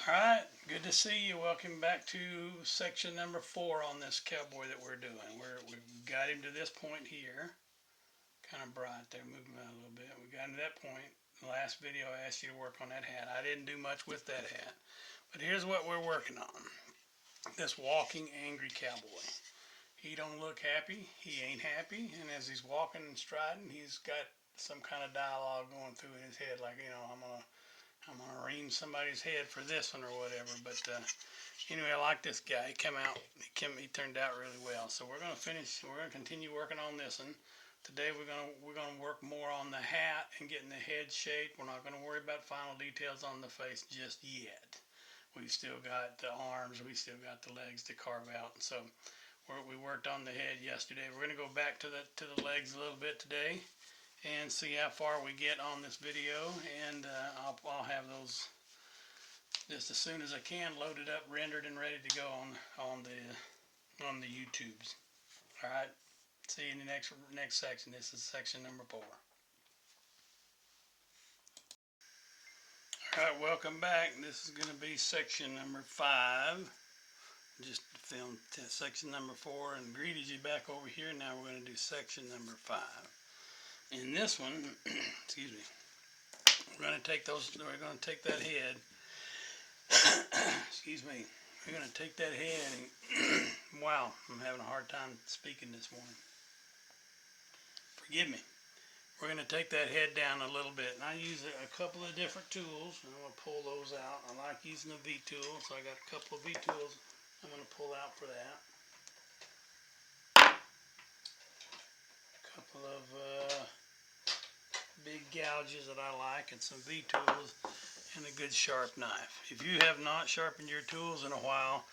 Alright, good to see you. Welcome back to section number 4 on this cowboy that we're doing. We've got him to this point here. Kind of bright there, moving around a little bit. We got him to that point. In the last video I asked you to work on that hat. I didn't do much with that hat. But here's what we're working on. This walking angry cowboy. He don't look happy. He ain't happy. And as he's walking and striding, he's got some kind of dialogue going through in his head. Like, I'm gonna ream somebody's head for this one or whatever. But anyway, I like this guy. He turned out really well. So we're gonna continue working on this one. Today we're gonna work more on the hat and getting the head shaped. We're not gonna worry about final details on the face just yet. We've still got the arms, we still got the legs to carve out. So we worked on the head yesterday. We're gonna go back to the legs a little bit today and see how far we get on this video, and I'll have those just as soon as I can loaded up, rendered, and ready to go on the YouTubes. All right, see you in the next section. This is section number 4. All right, welcome back. This is going to be section number 5. Just filmed section number 4 and greeted you back over here. Now we're going to do section number 5. In this one, excuse me, we're going to take that head, excuse me, we're going to take that head and, wow, I'm having a hard time speaking this morning. Forgive me. We're going to take that head down a little bit, and I use a couple of different tools. I'm going to pull those out. I like using the V tool, so I got a couple of V tools I'm going to pull out for that. A couple of big gouges that I like, and some V tools, and a good sharp knife. If you have not sharpened your tools in a while,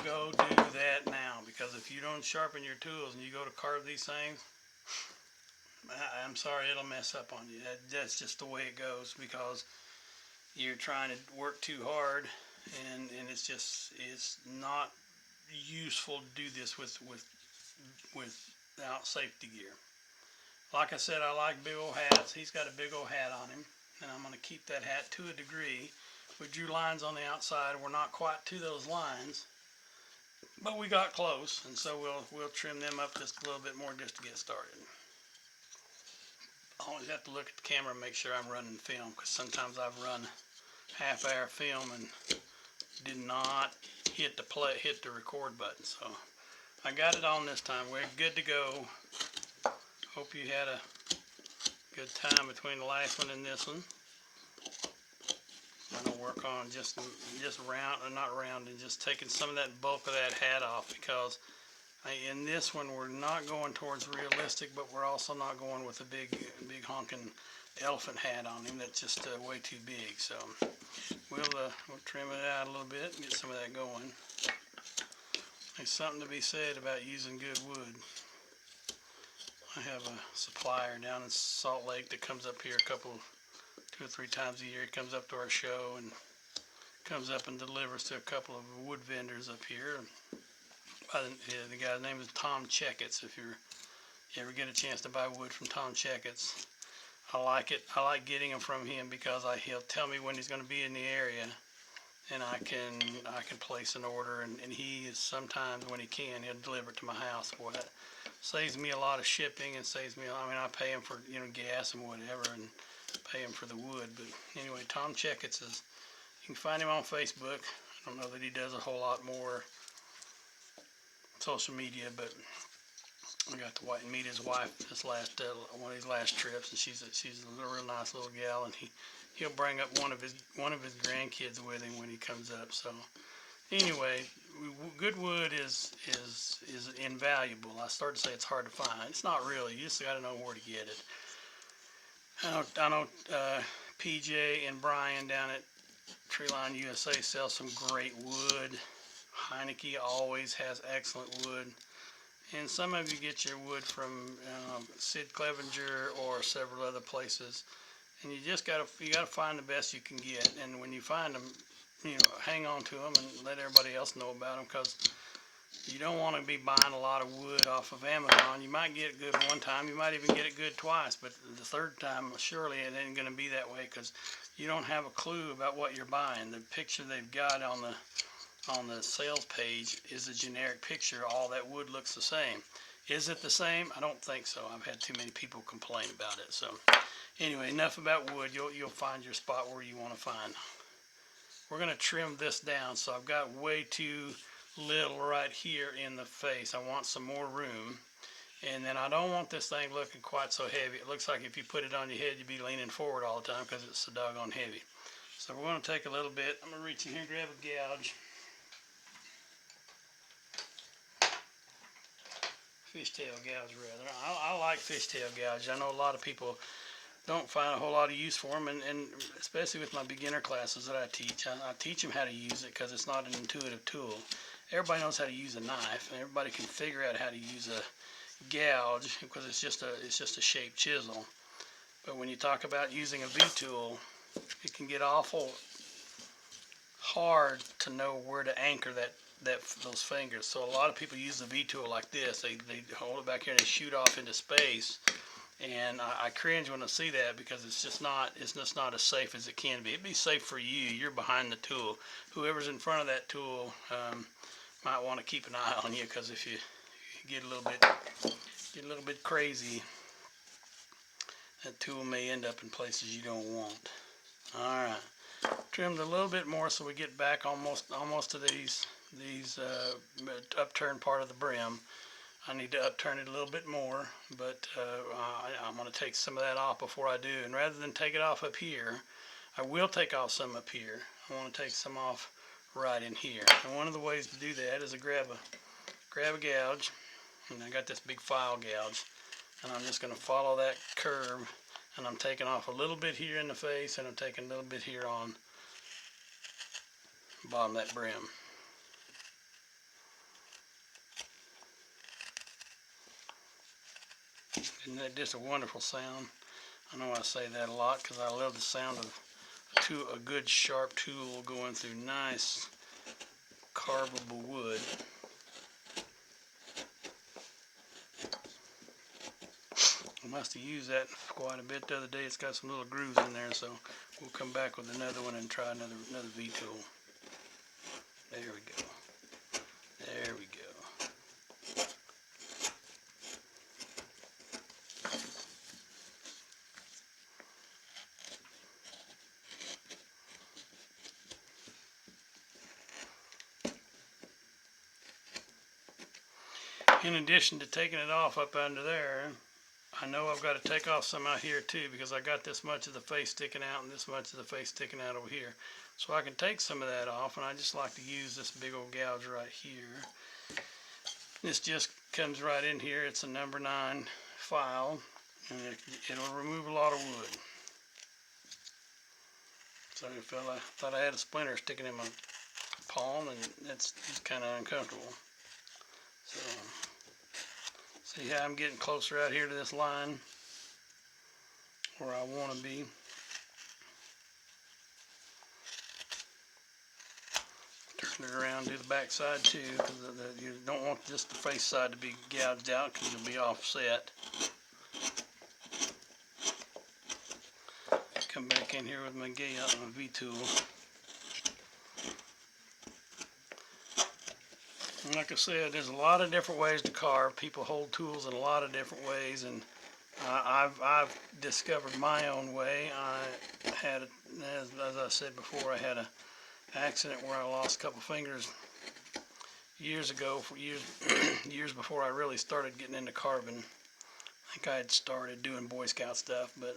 go do that now, because if you don't sharpen your tools and you go to carve these things, I'm sorry, it'll mess up on you. That's just the way it goes, because you're trying to work too hard, and it's not useful to do this without safety gear. Like I said, I like big old hats. He's got a big old hat on him, and I'm going to keep that hat to a degree. We drew lines on the outside. We're not quite to those lines, but we got close, and so we'll trim them up just a little bit more just to get started. I always have to look at the camera and make sure I'm running film, because sometimes I've run half-hour film and did not hit the record button. So I got it on this time. We're good to go. Hope you had a good time between the last one and this one. I'm gonna work on just taking some of that bulk of that hat off, because in this one we're not going towards realistic, but we're also not going with a big honking elephant hat on him. That's just way too big. So we'll trim it out a little bit and get some of that going. There's something to be said about using good wood. I have a supplier down in Salt Lake that comes up here 2 or 3 times a year. He comes up to our show and comes up and delivers to a couple of wood vendors up here. The guy's name is Tom Checketts. If you ever get a chance to buy wood from Tom Checketts, I like it. I like getting them from him, because he'll tell me when he's going to be in the area, and I can place an order, and he is, sometimes when he can, he'll deliver it to my house. Boy, that saves me a lot of shipping, and saves me, I pay him for gas and whatever, and pay him for the wood. But anyway, Tom Checketts is, you can find him on Facebook. I don't know that he does a whole lot more social media, but I got to meet his wife this last one of these last trips, and she's a real nice little gal, and he'll bring up one of his grandkids with him when he comes up. So anyway, good wood is invaluable. I started to say it's hard to find. It's not really. You just got to know where to get it. I know PJ and Brian down at Treeline USA sell some great wood. Heineke always has excellent wood, and some of you get your wood from Sid Clevenger or several other places, and you gotta find the best you can get. And when you find them, hang on to them and let everybody else know about them, because You don't want to be buying a lot of wood off of Amazon. You might get it good one time, you might even get it good twice, but the third time, surely it ain't going to be that way because you don't have a clue about what you're buying. The picture they've got on the sales page is a generic picture. All that wood looks the same. Is it the same? I don't think so. I've had too many people complain about it. So anyway, enough about wood. You'll find your spot where you want to find. We're going to trim this down. So I've got way too little right here in the face. I want some more room. And then I don't want this thing looking quite so heavy. It looks like if you put it on your head, you'd be leaning forward all the time because it's so doggone heavy. So we're going to take a little bit. I'm going to reach in here and grab a gouge. Fishtail gouge rather. I like fishtail gouge. I know a lot of people don't find a whole lot of use for them, and especially with my beginner classes that I teach them how to use it because it's not an intuitive tool. Everybody knows how to use a knife, and everybody can figure out how to use a gouge because it's just a shaped chisel. But when you talk about using a V-tool, it can get awful hard to know where to anchor those fingers. So a lot of people use the V-tool like this. They hold it back here and they shoot off into space. And I cringe when I see that because it's just not as safe as it can be. It'd be safe for you. You're behind the tool. Whoever's in front of that tool might want to keep an eye on you because if you get a little bit crazy, that tool may end up in places you don't want. All right, trimmed a little bit more so we get back almost to these upturned part of the brim. I need to upturn it a little bit more, but I'm going to take some of that off before I do. And rather than take it off up here, I will take off some up here. I want to take some off right in here. And one of the ways to do that is to grab a gouge, and I got this big file gouge, and I'm just going to follow that curve, and I'm taking off a little bit here in the face, and I'm taking a little bit here on the bottom of that brim. Isn't that just a wonderful sound? I know I say that a lot because I love the sound of a good sharp tool going through nice carvable wood. I must have used that quite a bit the other day. It's got some little grooves in there, so we'll come back with another one and try another V-tool. There we go. There we go. In addition to taking it off up under there, I know I've got to take off some out here too because I got this much of the face sticking out and this much of the face sticking out over here. So I can take some of that off, and I just like to use this big old gouge right here. This just comes right in here. It's a number 9 file, and it'll remove a lot of wood. Sorry, fella, I thought I had a splinter sticking in my palm, and it's kind of uncomfortable. So, see how I'm getting closer out here to this line where I want to be. Turn it around, do the back side too, because you don't want just the face side to be gouged out because you'll be offset. Come back in here with my V-tool. And like I said, there's a lot of different ways to carve. People hold tools in a lot of different ways, and I've discovered my own way. I had, as I said before, I had an accident where I lost a couple fingers years ago, years before I really started getting into carving. I think I had started doing Boy Scout stuff, but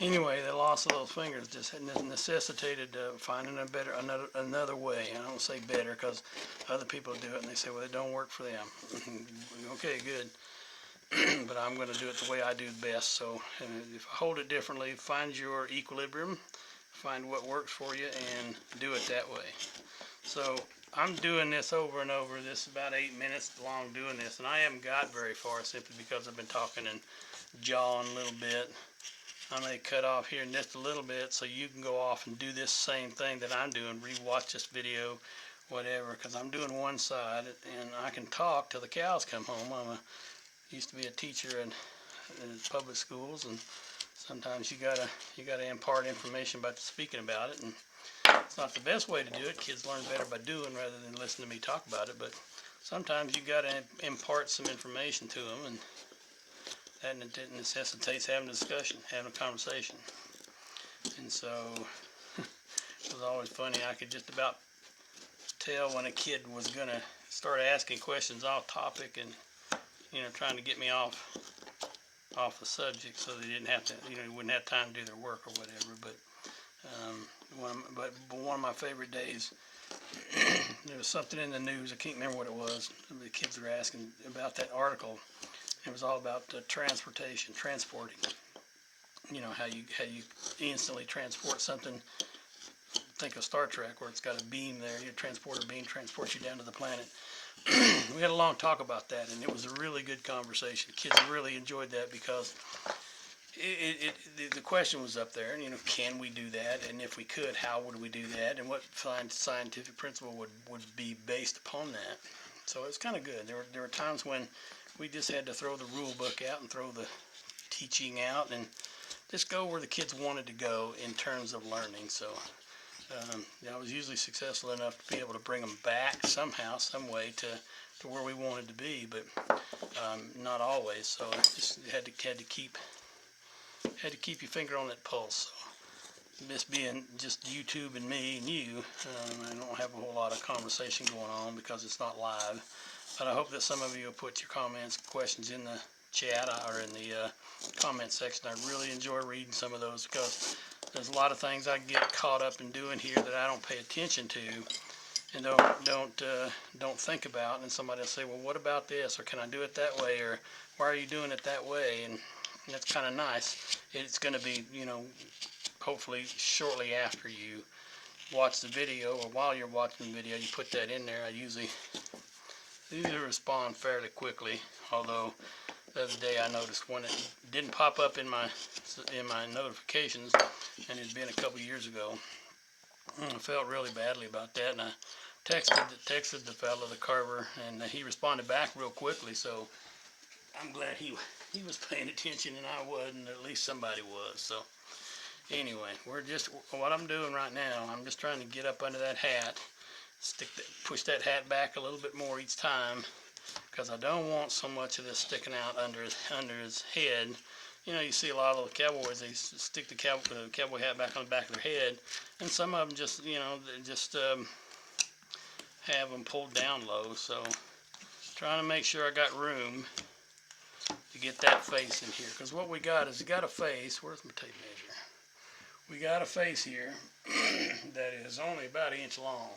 anyway, the loss of those fingers just necessitated finding another way. I don't say better because other people do it and they say, well, it don't work for them. Okay, good. But I'm going to do it the way I do best. So if I hold it differently, find your equilibrium, find what works for you, and do it that way. So I'm doing this over and over. This is about 8 minutes long doing this, and I haven't got very far simply because I've been talking and jawing a little bit. I may cut off here in just a little bit so you can go off and do this same thing that I'm doing. Rewatch this video whatever, because I'm doing one side and I can talk till the cows come home. Used to be a teacher in public schools, and sometimes you gotta impart information by speaking about it, and it's not the best way to do it. Kids learn better by doing rather than listening to me talk about it, but sometimes you gotta impart some information to them, and that necessitates having a discussion, having a conversation. And so it was always funny. I could just about tell when a kid was gonna start asking questions off topic and trying to get me off the subject, so they didn't have to, wouldn't have time to do their work or whatever. But one of my favorite days, there was something in the news. I can't remember what it was. The kids were asking about that article. It was all about transporting. How you instantly transport something. Think of Star Trek, where it's got a beam there. You transport a beam, transports you down to the planet. We had a long talk about that, and it was a really good conversation. Kids really enjoyed that because the question was up there, and can we do that? And if we could, how would we do that? And what scientific principle would be based upon that? So it's kind of good. There were times when we just had to throw the rule book out and throw the teaching out and just go where the kids wanted to go in terms of learning. So I was usually successful enough to be able to bring them back somehow, some way to where we wanted to be, but not always. So just had to keep your finger on that pulse. So this being just YouTube and me and you, I don't have a whole lot of conversation going on because it's not live. But I hope that some of you will put your comments, questions in the chat or in the comment section. I really enjoy reading some of those because there's a lot of things I get caught up in doing here that I don't pay attention to and don't think about. And somebody will say, well, what about this? Or can I do it that way? Or why are you doing it that way? And that's kind of nice. It's going to be, hopefully shortly after you watch the video or while you're watching the video, you put that in there. I usually respond fairly quickly, although the other day I noticed when it didn't pop up in my notifications, and it had been a couple years ago. I felt really badly about that, and I texted the fellow, the carver, and he responded back real quickly. So I'm glad he was paying attention and I wasn't. At least somebody was. So anyway, what I'm doing right now, I'm just trying to get up under that hat, push that hat back a little bit more each time, because I don't want so much of this sticking out under his head. You see a lot of the cowboys, they stick the cowboy hat back on the back of their head, and some of them just, have them pulled down low. So trying to make sure I got room to get that face in here, because what we got is a face. Where's my tape measure? We got a face here that is only about 1 inch long.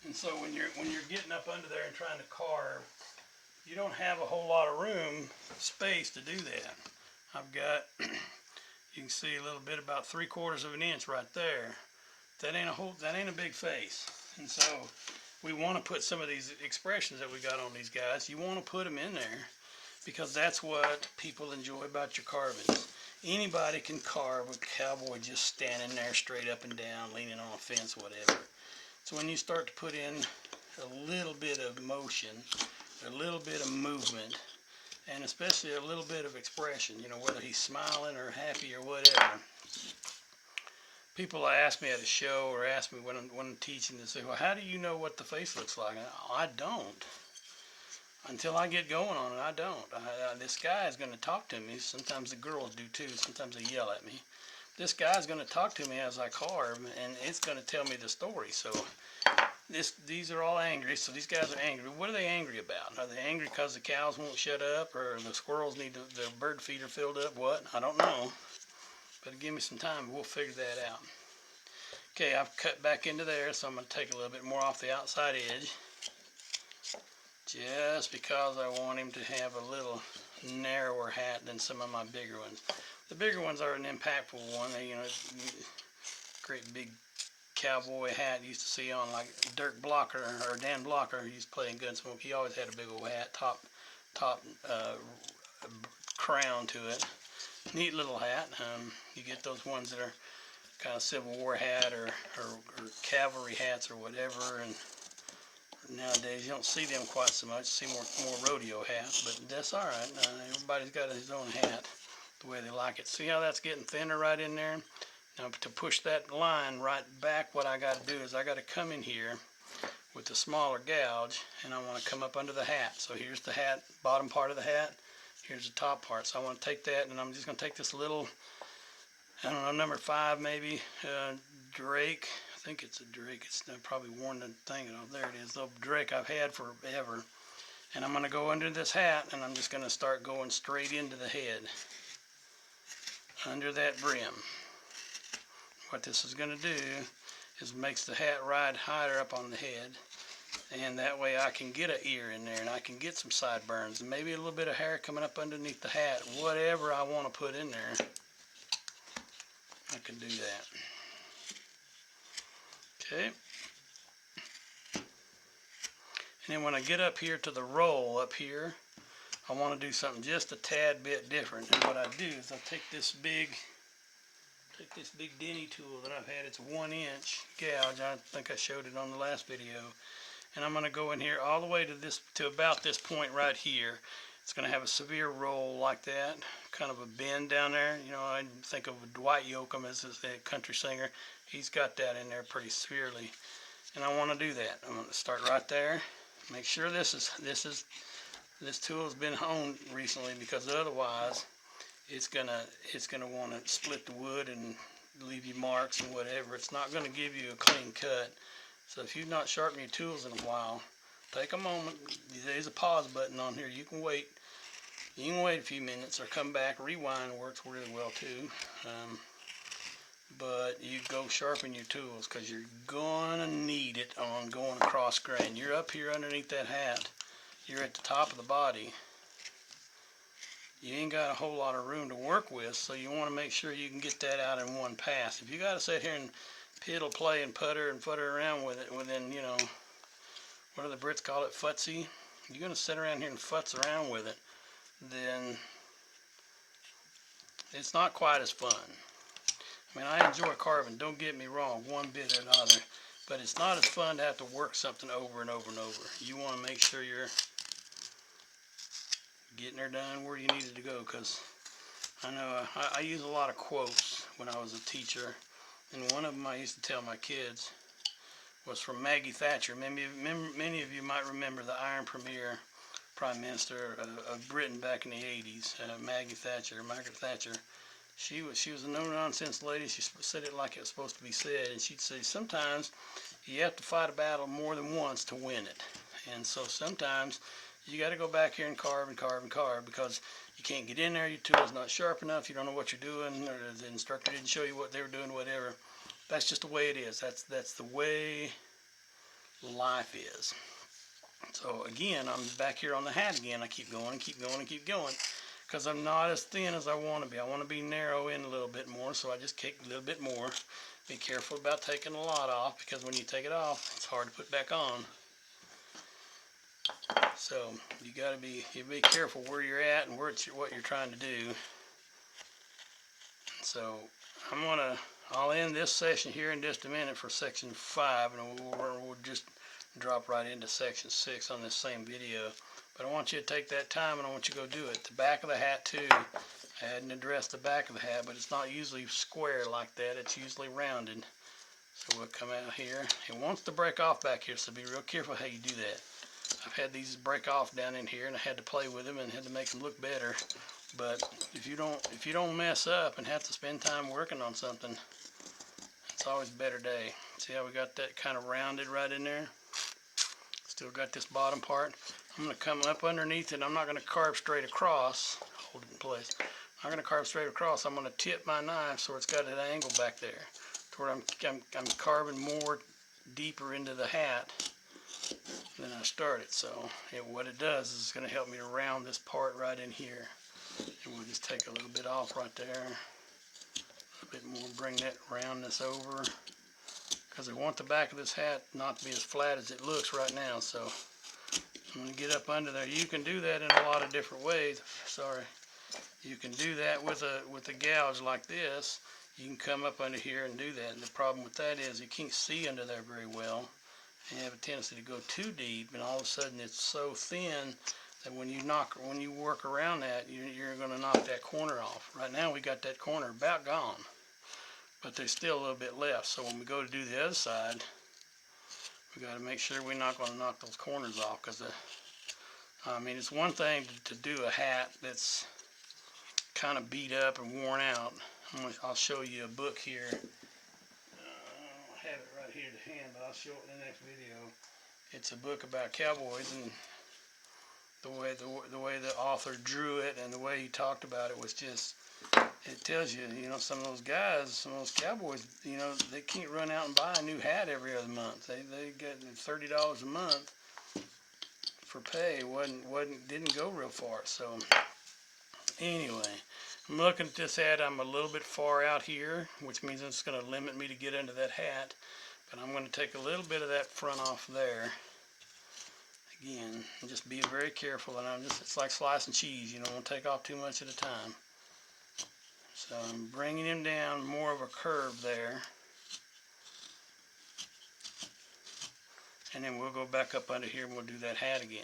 And so when you're getting up under there and trying to carve, you don't have a whole lot of space to do that. I've got, you can see a little bit, about 3/4 of an inch right there. That ain't a big face. And so we want to put some of these expressions that we got on these guys. You want to put them in there because that's what people enjoy about your carvings. Anybody can carve a cowboy just standing there straight up and down, leaning on a fence, whatever. So when you start to put in a little bit of motion, a little bit of movement, and especially a little bit of expression, whether he's smiling or happy or whatever. People ask me at a show or ask me when I'm teaching, they say, well, how do you know what the face looks like? I don't. Until I get going on it, I don't. This guy is going to talk to me. Sometimes the girls do too. Sometimes they yell at me. This guy's going to talk to me as I carve, and it's going to tell me the story. So these are all angry. So these guys are angry. What are they angry about? Are they angry because the cows won't shut up, or the squirrels need the bird feeder filled up? What? I don't know. But give me some time, and we'll figure that out. Okay, I've cut back into there, so I'm going to take a little bit more off the outside edge, just because I want him to have a little narrower hat than some of my bigger ones. The bigger ones are an impactful one. Great big cowboy hat you used to see on like Dirk Blocker or Dan Blocker, who used to play in Gunsmoke. He always had a big old hat, top crown to it. Neat little hat. You get those ones that are kind of Civil War hat or cavalry hats or whatever. And nowadays you don't see them quite so much. You see more rodeo hats, but that's all right. Everybody's got his own hat the way they like it. See how that's getting thinner right in there? Now to push that line right back, what I got to do is I got to come in here with the smaller gouge, and I want to come up under the hat. So here's the hat, bottom part of the hat. Here's the top part. So I want to take that, and I'm just going to take this little, I don't know, number 5 maybe, Drake. I think it's a Drake. It's probably worn the thing. Oh, there it is. The Drake I've had forever. And I'm going to go under this hat, and I'm just going to start going straight into the head, under that brim. What this is going to do is makes the hat ride higher up on the head, and that way I can get an ear in there, and I can get some sideburns, and maybe a little bit of hair coming up underneath the hat. Whatever I want to put in there, I can do that. Okay. And then when I get up here to the roll up here, I want to do something just a tad bit different. And what I do is I take this big Denny tool that I've had. It's a 1-inch gouge. I think I showed it on the last video. And I'm going to go in here all the way to about this point right here. It's going to have a severe roll like that, kind of a bend down there. You know, I think of Dwight Yoakam as a country singer. He's got that in there pretty severely. And I want to do that. I'm going to start right there. Make sure this tool has been honed recently, because otherwise it's gonna want to split the wood and leave you marks and whatever. It's not going to give you a clean cut. So if you've not sharpened your tools in a while, take a moment. There's a pause button on here. You can wait. You can wait a few minutes or come back. Rewind works really well too. But you go sharpen your tools, because you're going to need it on going across grain. You're up here underneath that hat. You're at the top of the body. You ain't got a whole lot of room to work with, so you want to make sure you can get that out in one pass. If you got to sit here and piddle, play, and putter around with it, within, you know, what do the Brits call it, futsy? You're going to sit around here and futz around with it, then it's not quite as fun. I mean, I enjoy carving, don't get me wrong, one bit or another, but it's not as fun to have to work something over and over and over. You want to make sure you're getting her done where you need it to go, because I know I use a lot of quotes when I was a teacher, and one of them I used to tell my kids was from Maggie Thatcher. Many of you might remember the Iron Premier Prime Minister of Britain back in the 80s, Margaret Thatcher. She was a no-nonsense lady. She said it like it was supposed to be said, and she'd say, sometimes you have to fight a battle more than once to win it. And so sometimes you got to go back here and carve, because you can't get in there, your tool's not sharp enough, you don't know what you're doing, or the instructor didn't show you what they were doing, whatever. That's just the way it is. That's the way life is. So again, I'm back here on the hat again. I keep going and keep going and keep going, because I'm not as thin as I want to be. I want to be narrow in a little bit more, so I just kick a little bit more. Be careful about taking a lot off, because when you take it off, it's hard to put back on. So you be careful where you're at and what you're trying to do. So I'll end this session here in just a minute for section 5, and we'll just drop right into section 6 on this same video. But I want you to take that time, and I want you to go do it. The back of the hat too. I hadn't addressed the back of the hat, but it's not usually square like that. It's usually rounded. So we'll come out here. It wants to break off back here, so be real careful how you do that. I've had these break off down in here, and I had to play with them and had to make them look better. But if you don't mess up and have to spend time working on something, it's always a better day. See how we got that kind of rounded right in there? Still got this bottom part. I'm going to come up underneath it. I'm not going to carve straight across. Hold it in place. I'm not going to carve straight across. I'm going to tip my knife so it's got an angle back there, to where I'm carving more deeper into the hat than I started. So what it does is it's going to help me to round this part right in here. And we'll just take a little bit off right there. A little bit more, bring that roundness over. Because I want the back of this hat not to be as flat as it looks right now. So I'm going to get up under there. You can do that in a lot of different ways. Sorry. You can do that with a gouge like this. you can come up under here and do that. And the problem with that is you can't see under there very well. And you have a tendency to go too deep, and all of a sudden it's so thin that when you work around that, you're going to knock that corner off. Right now we got that corner about gone, but there's still a little bit left. So when we go to do the other side, we got to make sure we're not going to knock those corners off, because I mean, it's one thing to do a hat that's kind of beat up and worn out. I'll show you a book here. I don't have it right here to hand, but I'll show it in the next video. It's a book about cowboys, and the way the author drew it and the way he talked about it was just, it tells you, you know, some of those guys, some of those cowboys, you know, they can't run out and buy a new hat every other month. They get $30 a month for pay. Didn't go real far. So anyway, I'm looking at this hat. I'm a little bit far out here, which means it's going to limit me to get into that hat. But I'm going to take a little bit of that front off there. Again, just be very careful, and it's like slicing cheese. You don't want to take off too much at a time. So I'm bringing him down more of a curve there. And then we'll go back up under here and we'll do that hat again.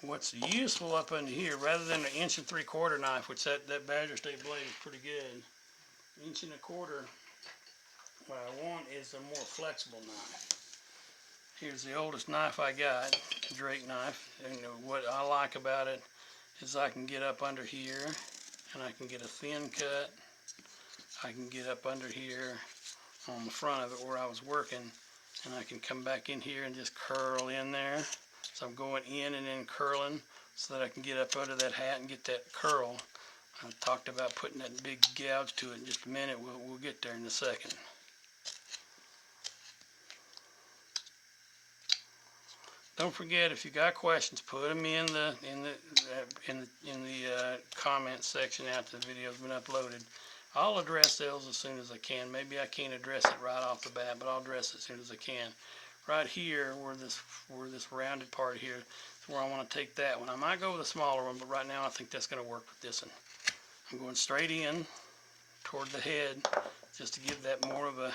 What's useful up under here, rather than an 1 3/4 knife, which that Badger State blade is pretty good, 1 1/4, what I want is a more flexible knife. Here's the oldest knife I got, a Drake knife, and what I like about it is I can get up under here and I can get a thin cut. I can get up under here on the front of it where I was working, and I can come back in here and just curl in there. So I'm going in and then curling so that I can get up under that hat and get that curl. I talked about putting that big gouge to it in just a minute. We'll get there in a second. Don't forget, if you got questions, put them in the comment section after the video's been uploaded. I'll address those as soon as I can. Maybe I can't address it right off the bat, but I'll address it as soon as I can. Right here, where this rounded part here, is where I want to take that one. I might go with a smaller one, but right now I think that's going to work with this one. I'm going straight in toward the head, just to give that more of a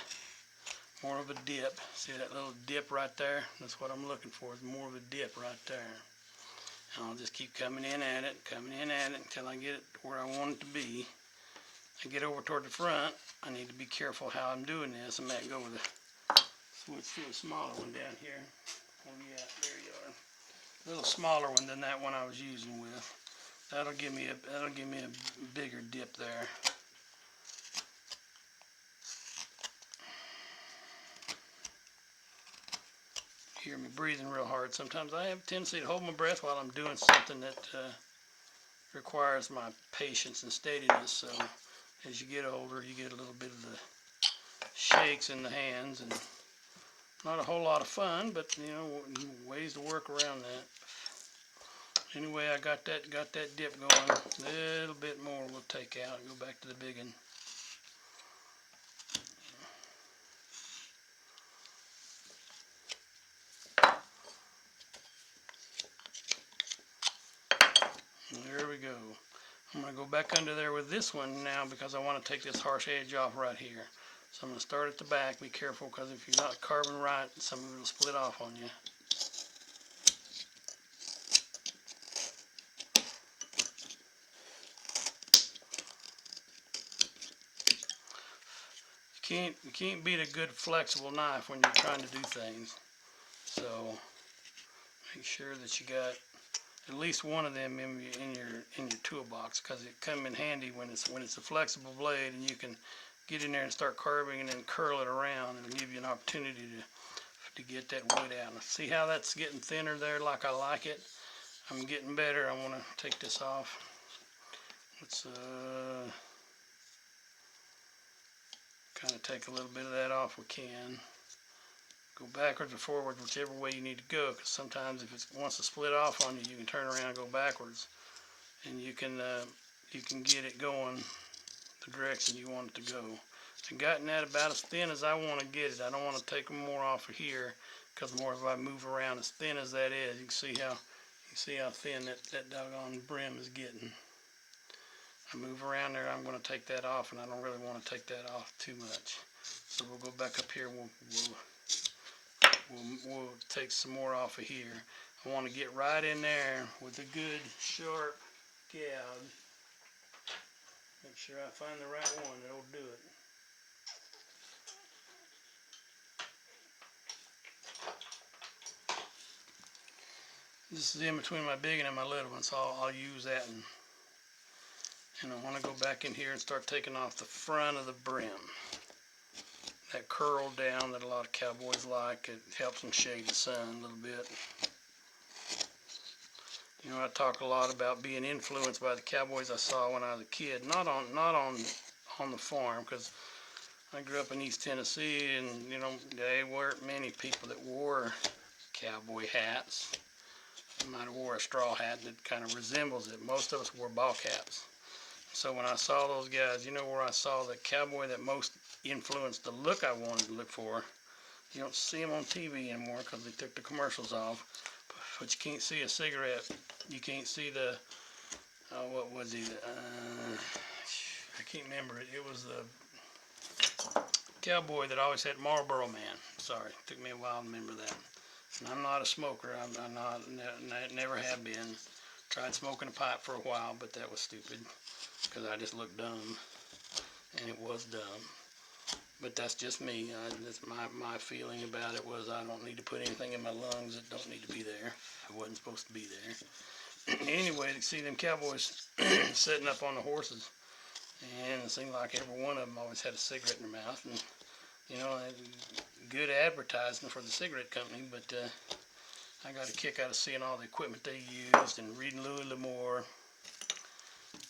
dip. See that little dip right there? That's what I'm looking for, is more of a dip right there. And I'll just keep coming in at it until I get it where I want it to be. I get over toward the front, I need to be careful how I'm doing this. I might go with a switch to a smaller one down here. Where you at? There you are. A little smaller one than that one I was using with. That'll give me a bigger dip there. Hear me breathing real hard. Sometimes I have a tendency to hold my breath while I'm doing something that requires my patience and steadiness. So as you get older, you get a little bit of the shakes in the hands, and not a whole lot of fun, but you know, ways to work around that. Anyway, I got that dip going. A little bit more we'll take out and go back to the big one. There we go. I'm going to go back under there with this one now because I want to take this harsh edge off right here. So I'm going to start at the back. Be careful, because if you're not carving right, some of it will split off on you. You can't beat a good flexible knife when you're trying to do things. So make sure that you got at least one of them in your toolbox, because it come in handy when it's a flexible blade, and you can get in there and start carving and then curl it around, and it'll give you an opportunity to get that wood out. Now, see how that's getting thinner there, like I like it? I'm getting better. I want to take this off. Let's kind of take a little bit of that off. We can go backwards or forwards, whichever way you need to go, because sometimes if it wants to split off on you, you can turn around and go backwards, and you can get it going the direction you want it to go. I've gotten that about as thin as I want to get it. I don't want to take more off of here, because the more if I move around, as thin as that is, you can see how thin that doggone brim is getting. I move around there, I'm going to take that off, and I don't really want to take that off too much. So we'll go back up here, we'll take some more off of here. I want to get right in there with a good sharp gouge. Make sure I find the right one that'll do it. This is in between my big one and my little one, so I'll use that. And I want to go back in here and start taking off the front of the brim. That curl down that a lot of cowboys like. It helps them shade the sun a little bit. You know, I talk a lot about being influenced by the cowboys I saw when I was a kid. Not on the farm, because I grew up in East Tennessee, and you know, there weren't many people that wore cowboy hats. I might have wore a straw hat that kind of resembles it. Most of us wore ball caps. So when I saw those guys, you know where I saw the cowboy that most influenced the look I wanted to look for? You don't see them on TV anymore because they took the commercials off. But you can't see a cigarette. You can't see the, what was he? I can't remember it. It was the cowboy that always had Marlboro Man. Sorry, it took me a while to remember that. And I'm not a smoker. I'm not, never have been. Tried smoking a pipe for a while, but that was stupid because I just looked dumb, and it was dumb. But that's just me. That's my feeling about it was I don't need to put anything in my lungs that don't need to be there. It wasn't supposed to be there. Anyway, to see them cowboys setting up on the horses, and it seemed like every one of them always had a cigarette in their mouth, and you know, good advertising for the cigarette company, but I got a kick out of seeing all the equipment they used and reading Louis L'Amour,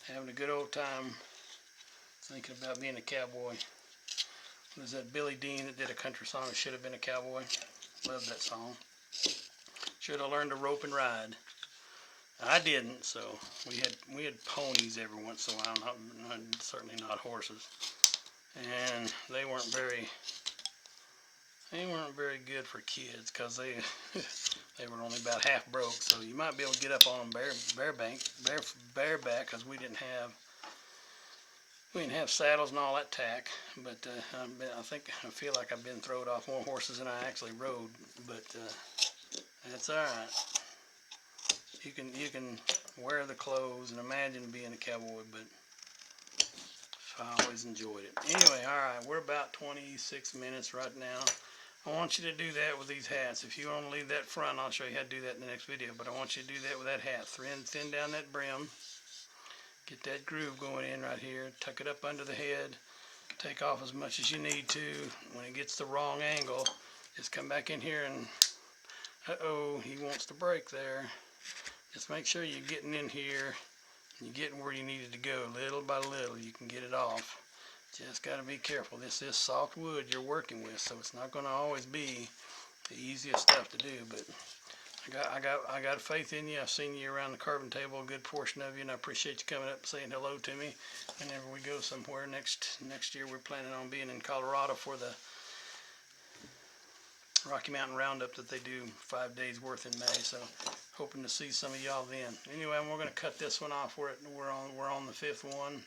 having a good old time thinking about being a cowboy. Was that Billy Dean that did a country song, Should Have Been a Cowboy? Love that song. Should have learned to rope and ride. I didn't, so we had ponies every once in a while, certainly not horses. And they weren't very good for kids because they they were only about half broke. So you might be able to get up on them bareback because we didn't have saddles and all that tack. But I feel like I've been thrown off more horses than I actually rode. But that's all right. You can wear the clothes and imagine being a cowboy, but I always enjoyed it. Anyway, all right, we're about 26 minutes right now. I want you to do that with these hats. If you want to leave that front, I'll show you how to do that in the next video. But I want you to do that with that hat. Thin down that brim. Get that groove going in right here. Tuck it up under the head. Take off as much as you need to. When it gets the wrong angle, just come back in here and, uh-oh, he wants to break there. Just make sure you're getting in here. You're getting where you needed to go. Little by little, you can get it off. Just got to be careful. This is soft wood you're working with, so it's not going to always be the easiest stuff to do. But I got faith in you. I've seen you around the carving table, a good portion of you, and I appreciate you coming up and saying hello to me. Whenever we go somewhere next year, we're planning on being in Colorado for the Rocky Mountain Roundup that they do 5 days worth in May. So hoping to see some of y'all then. Anyway, we're going to cut this one off. We're on the 5th one.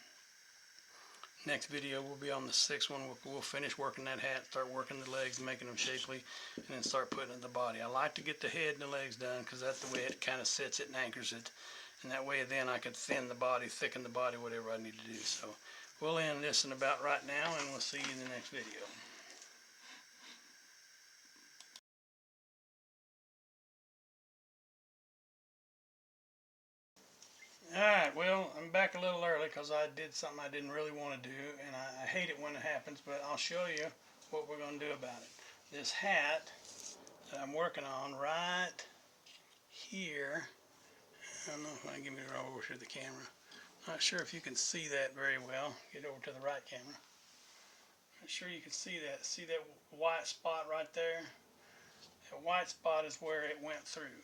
Next video we'll be on the 6th one. We'll finish working that hat, start working the legs, making them shapely, and then start putting it in the body. I like to get the head and the legs done because that's the way it kind of sets it and anchors it. And that way then I could thin the body, thicken the body, whatever I need to do. So we'll end this in about right now, and we'll see you in the next video. Alright, well, I'm back a little early because I did something I didn't really want to do, and I hate it when it happens, but I'll show you what we're going to do about it. This hat that I'm working on right here, I don't know if I can get it over to the camera. Not sure if you can see that very well. Get over to the right camera. Not sure you can see that. See that white spot right there? That white spot is where it went through.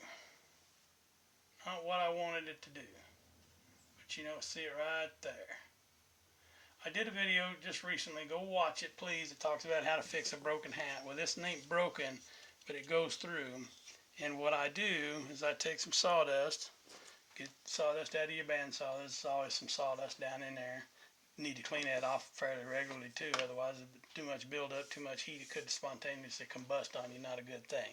Not what I wanted it to do. But you know, see it right there. I did a video just recently. Go watch it, please. It talks about how to fix a broken hat. Well, this ain't broken, but it goes through. And what I do is I take some sawdust, Get sawdust out of your bandsaw. There's always some sawdust down in there. You need to clean that off fairly regularly too, otherwise too much buildup, too much heat, it could spontaneously combust on you, not a good thing.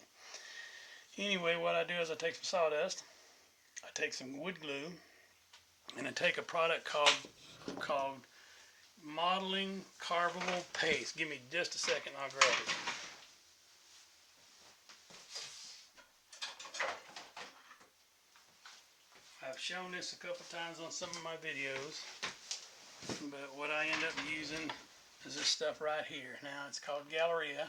Anyway, what I do is I take some sawdust, I take some wood glue, and I take a product called modeling carvable paste. Give me just a second, I'll grab it. I've shown this a couple times on some of my videos, but what I end up using is this stuff right here. Now it's called Galleria.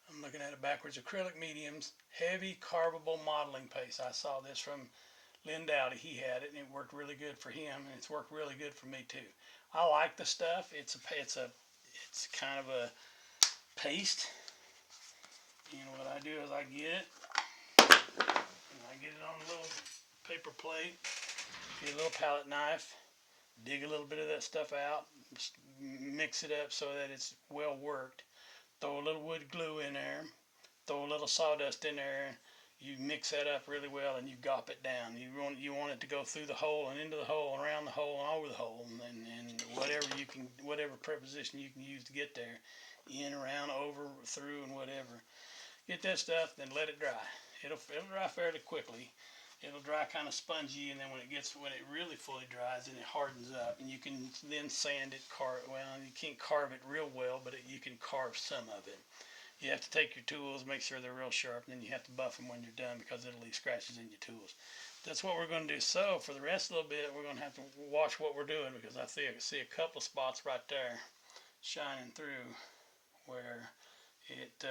I'm looking at it backwards. Acrylic mediums, heavy carvable modeling paste. I saw this from Lynn Dowdy. He had it and it worked really good for him, and it's worked really good for me too. I like the stuff. It's kind of a paste. And what I do is I get it, and I get it on a little paper plate, get a little palette knife, dig a little bit of that stuff out, mix it up so that it's well worked. Throw a little wood glue in there, throw a little sawdust in there. You mix that up really well, and you gop it down. You want it to go through the hole and into the hole and around the hole and over the hole, and whatever preposition you can use to get there, in, around, over, through, and whatever. Get that stuff, then let it dry. It'll dry fairly quickly. It'll dry kind of spongy, and then when it really fully dries, then it hardens up, and you can then sand it, well, you can't carve it real well, but you can carve some of it. You have to take your tools, make sure they're real sharp, and then you have to buff them when you're done because it'll leave scratches in your tools. That's what we're going to do. So for the rest of the bit, we're going to have to watch what we're doing, because I see a couple of spots right there shining through where it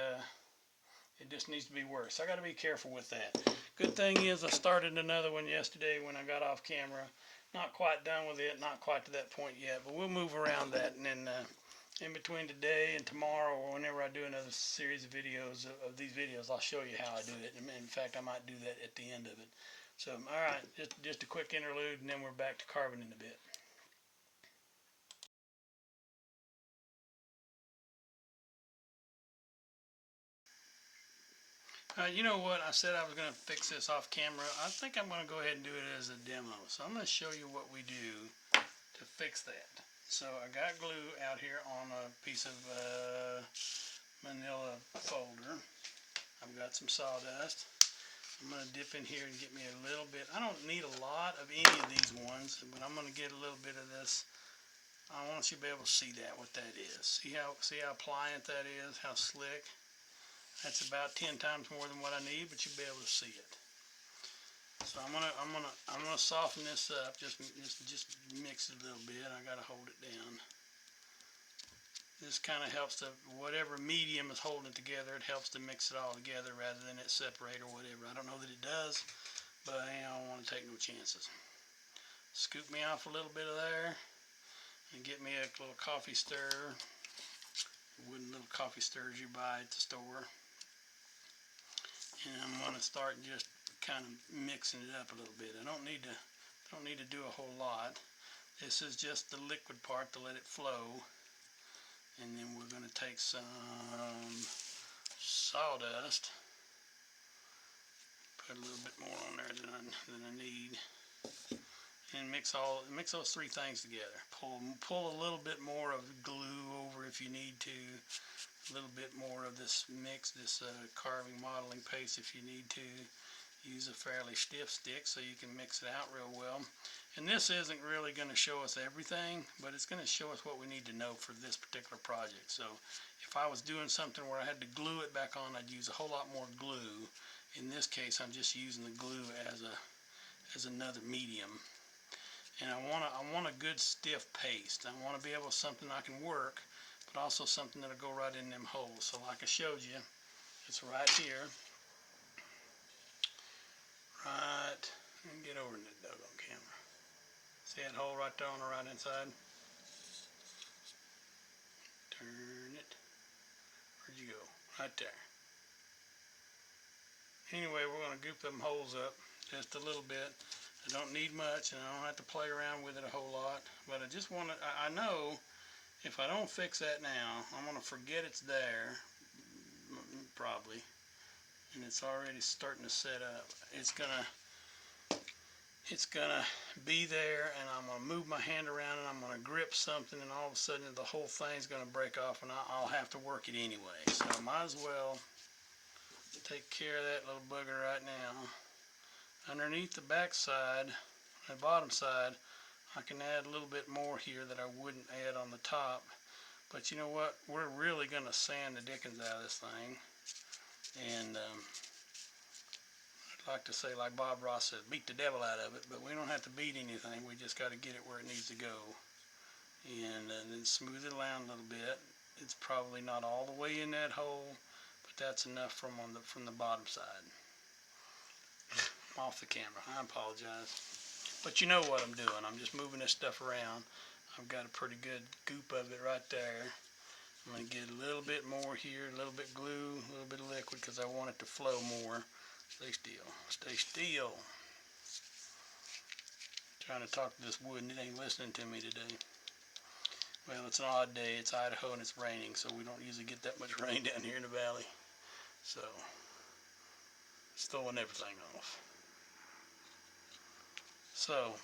just needs to be worked. So I got to be careful with that. Good thing is I started another one yesterday when I got off camera. Not quite done with it, not quite to that point yet, but we'll move around that, and then in between today and tomorrow, or whenever I do another series of videos of these videos, I'll show you how I do it. And in fact, I might do that at the end of it. So, all right, just a quick interlude, and then we're back to carving in a bit. You know what? I said I was going to fix this off camera. I think I'm going to go ahead and do it as a demo. So I'm going to show you what we do to fix that. So I got glue out here on a piece of manila folder. I've got some sawdust. I'm going to dip in here and get me a little bit. I don't need a lot of any of these ones, but I'm going to get a little bit of this. I want you to be able to see what that is. See how pliant that is, how slick. That's about 10 times more than what I need, but you'll be able to see it. So I'm gonna soften this up. Just mix it a little bit. I gotta hold it down. This kind of helps to, whatever medium is holding it together, it helps to mix it all together rather than it separate or whatever. I don't know that it does, but I don't want to take no chances. Scoop me off a little bit of there and get me a little coffee stir. Wooden little coffee stirs you buy at the store. And I'm going to start just kind of mixing it up a little bit. I don't need to do a whole lot. This is just the liquid part to let it flow. And then we're going to take some sawdust, put a little bit more on there than I need, and mix those three things together. Pull a little bit more of glue over if you need to. A little bit more of this mix, this carving modeling paste if you need to. Use a fairly stiff stick so you can mix it out real well. And this isn't really going to show us everything, but it's going to show us what we need to know for this particular project. So if I was doing something where I had to glue it back on, I'd use a whole lot more glue. In this case, I'm just using the glue as another medium. And I want a good stiff paste. I want to be able to something I can work, but also something that'll go right in them holes. So like I showed you, it's right here. Right, and get over in the doggone camera. See that hole right there on the right hand side? Turn it. Where'd you go? Right there. Anyway, we're going to goop them holes up just a little bit. I don't need much, and I don't have to play around with it a whole lot. But I just want to, I know if I don't fix that now, I'm going to forget it's there, probably. And it's already starting to set up. It's going to it's gonna be there, and I'm gonna move my hand around and I'm gonna grip something, and all of a sudden the whole thing's gonna break off, and I'll have to work it anyway. So I might as well take care of that little bugger right now. Underneath the back side, the bottom side, I can add a little bit more here that I wouldn't add on the top. But you know what? We're really gonna sand the dickens out of this thing, and I'd like to say, like Bob Ross says, beat the devil out of it, but we don't have to beat anything. We just got to get it where it needs to go, and then smooth it around a little bit. It's probably not all the way in that hole, but that's enough from the bottom side. I'm off the camera. I apologize, but you know what I'm doing. I'm just moving this stuff around. I've got a pretty good goop of it right there. I'm going to get a little bit more here, a little bit glue, a little bit of liquid, because I want it to flow more. Stay still. Stay still. I'm trying to talk to this wood and it ain't listening to me today. Well, it's an odd day. It's Idaho and it's raining, so we don't usually get that much rain down here in the valley. So, it's throwing everything off. So,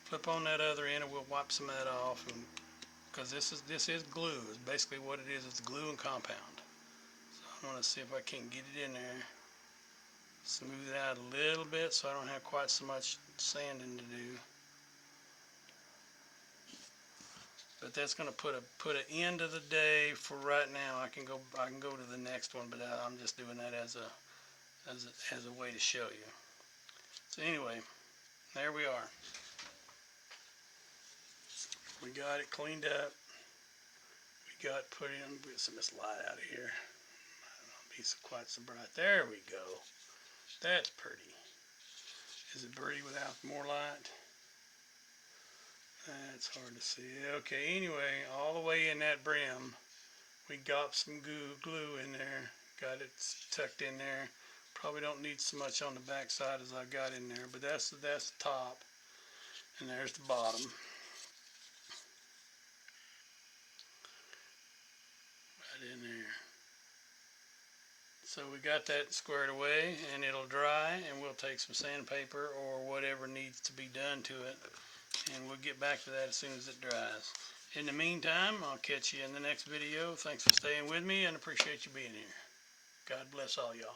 flip on that other end and we'll wipe some of that off, because this is glue. It's basically what it is. It's glue and compound. So I want to see if I can get it in there. Smooth it out a little bit so I don't have quite so much sanding to do. But that's going to put an end to the day for right now. I can go to the next one, but I'm just doing that as a way to show you. So anyway, there we are. We got it cleaned up. We got put in. Get some of this light out of here. Be quite so bright. There we go. That's pretty. Is it pretty without more light? That's hard to see. Okay, anyway, all the way in that brim, we got some glue in there. Got it tucked in there. Probably don't need so much on the back side as I got in there, but that's the top, and there's the bottom. Right in there. So we got that squared away, and it'll dry, and we'll take some sandpaper or whatever needs to be done to it, and we'll get back to that as soon as it dries. In the meantime, I'll catch you in the next video. Thanks for staying with me, and appreciate you being here. God bless all y'all.